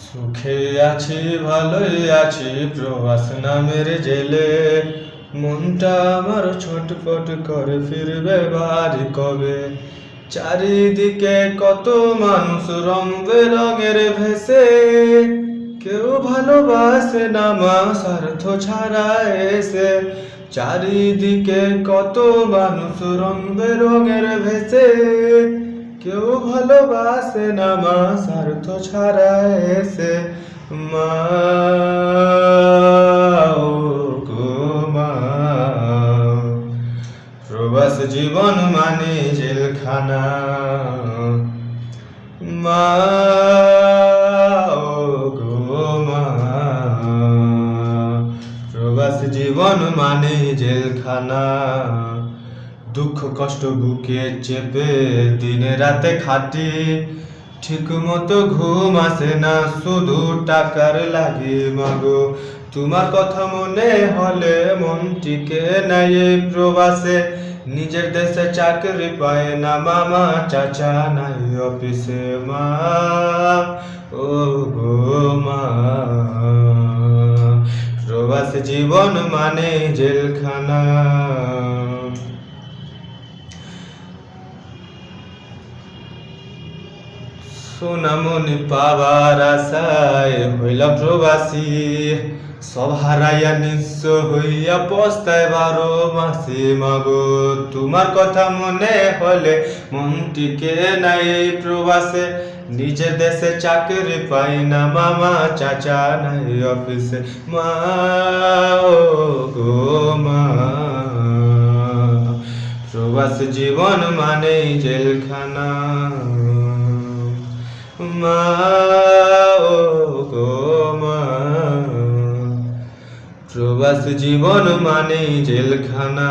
সুখে আছি ভালোই আছি প্রবাস নামের জেলে। মনটা আমার ছটফট করে ফিরবে বাড়ি কবে। চারিদিকে কত মানুষ রং বেরঙের ভেসে। কেউ ভালোবাসে না মা স্বার্থ ছাড়া এসে। চারিদিকে কত মানুষ রং বেরঙের ভেসে। কেউ ভালোবাসে না মা স্বার্থ ছাড়া এসে। মা ও গো মা, প্রবাস জীবন মানে জেলখানা। মা ও গো মা, প্রবাস জীবন মানে জেলখানা। দুঃখ কষ্ট বুকে চেপে দিনে রাতে খাটি। ঠিক মতো ঘুম আসে না শুধু টাকার লাগে মাগো। তোমার কথা মনে হলে মন টিকে নাই এই প্রবাসে। নিজের দেশে চাকরি পায় না মামা চাচা নাই অফিসে। মা ও গো মা, প্রবাস জীবন মানে জেলখানা। সোনামণি পাবার আশায় হইলাম প্রবাসী। সব হারাইয়া নিঃস্ব হইয়া পস্তায় 12 মাসে। মাগো তোমার কথা মনে হলে মন টিকে নাই এই প্রবাসে। নিজের দেশে চাকরি পাই না মামা চাচা নাই অফিসে। মা ও গো মা, প্রবাস জীবন মানেই জেলখানা। মা ও গো মা, প্রবাস জীবন মানেই জেলখানা।